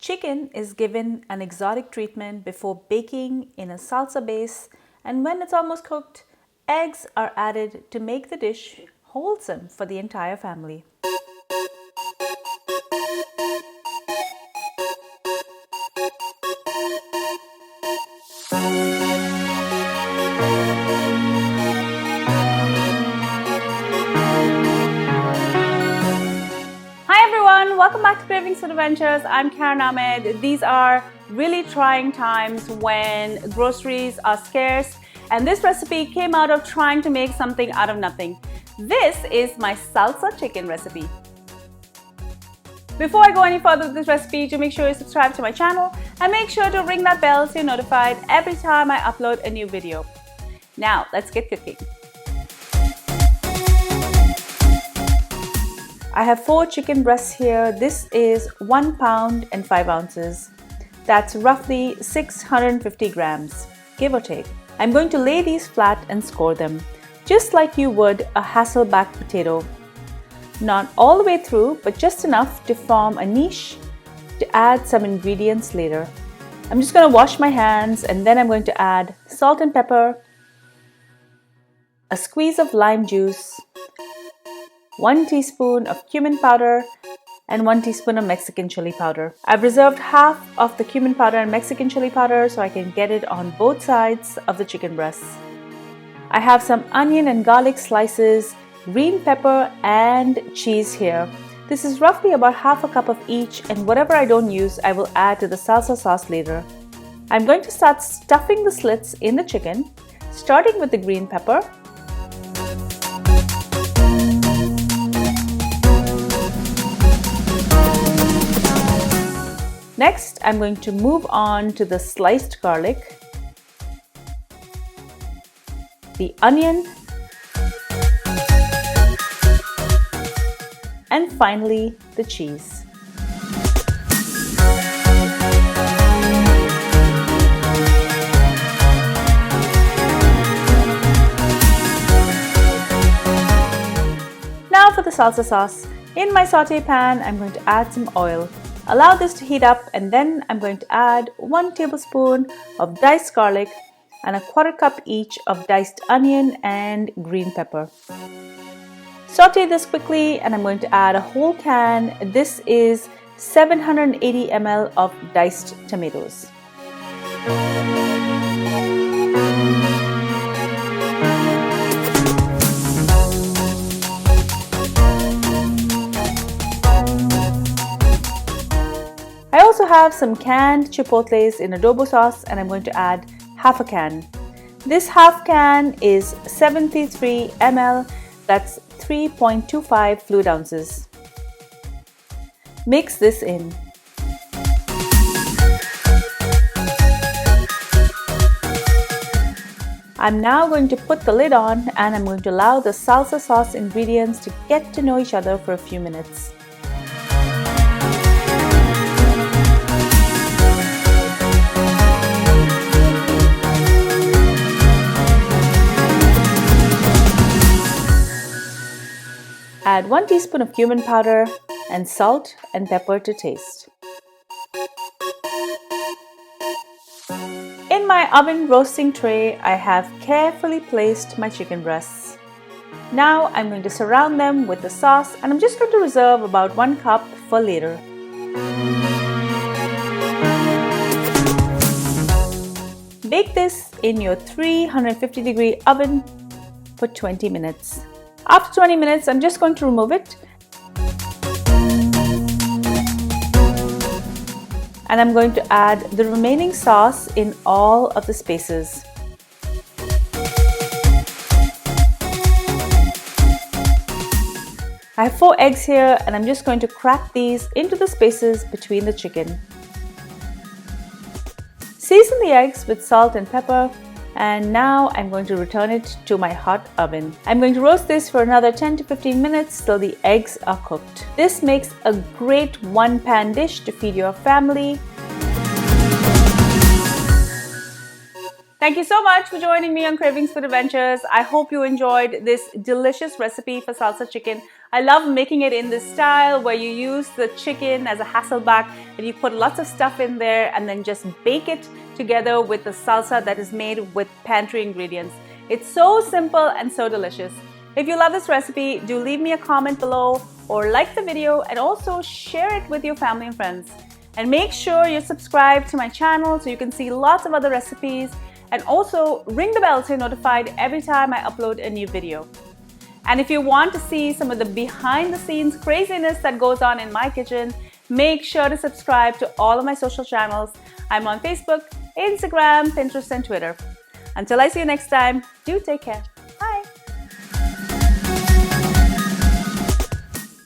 Chicken is given an exotic treatment before baking in a salsa base, and when it's almost cooked, eggs are added to make the dish wholesome for the entire family. Welcome back to Cravings Food Adventures. I'm Karen Ahmed. These are really trying times when groceries are scarce, and this recipe came out of trying to make something out of nothing. This is my salsa chicken recipe. Before I go any further with this recipe, do make sure you subscribe to my channel and make sure to ring that bell so you're notified every time I upload a new video. Now, let's get cooking. I have 4 chicken breasts here. This is 1 pound and 5 ounces. That's roughly 650 grams, give or take. I'm going to lay these flat and score them, just like you would a hassleback potato. Not all the way through, but just enough to form a niche to add some ingredients later. I'm just going to wash my hands, and then I'm going to add salt and pepper, a squeeze of lime juice, 1 teaspoon of cumin powder, and 1 teaspoon of Mexican chili powder. I've reserved half of the cumin powder and Mexican chili powder so I can get it on both sides of the chicken breasts. I have some onion and garlic slices, green pepper, and cheese here. This is roughly about half a cup of each, and whatever I don't use, I will add to the salsa sauce later. I'm going to start stuffing the slits in the chicken, starting with the green pepper. Next, I'm going to move on to the sliced garlic, the onion, and finally the cheese. Now for the salsa sauce. In my saute pan, I'm going to add some oil. Allow this to heat up, and then I'm going to add 1 tablespoon of diced garlic and a 1/4 cup each of diced onion and green pepper. Saute this quickly, and I'm going to add a whole can. This is 780 ml of diced tomatoes. I also have some canned Chipotles in Adobo sauce, and I'm going to add half a can. This half can is 73 ml, that's 3.25 fluid ounces. Mix this in. I'm now going to put the lid on, and I'm going to allow the salsa sauce ingredients to get to know each other for a few minutes. Add 1 teaspoon of cumin powder and salt and pepper to taste. In my oven roasting tray, I have carefully placed my chicken breasts. Now I'm going to surround them with the sauce, and I'm just going to reserve about 1 cup for later. Bake this in your 350-degree oven for 20 minutes. After 20 minutes, I'm just going to remove it, and I'm going to add the remaining sauce in all of the spaces. I have 4 eggs here, and I'm just going to crack these into the spaces between the chicken. Season the eggs with salt and pepper, and now I'm going to return it to my hot oven. I'm going to roast this for another 10 to 15 minutes till the eggs are cooked. This makes a great one-pan dish to feed your family. Thank you so much for joining me on Cravings Food Adventures. I hope you enjoyed this delicious recipe for salsa chicken. I love making it in this style where you use the chicken as a hassleback and you put lots of stuff in there and then just bake it together with the salsa that is made with pantry ingredients. It's so simple and so delicious. If you love this recipe, do leave me a comment below or like the video and also share it with your family and friends. And make sure you're subscribed to my channel so you can see lots of other recipes. And also ring the bell so you're notified every time I upload a new video. And if you want to see some of the behind the scenes craziness that goes on in my kitchen, make sure to subscribe to all of my social channels. I'm on Facebook, Instagram, Pinterest, and Twitter. Until I see you next time, do take care.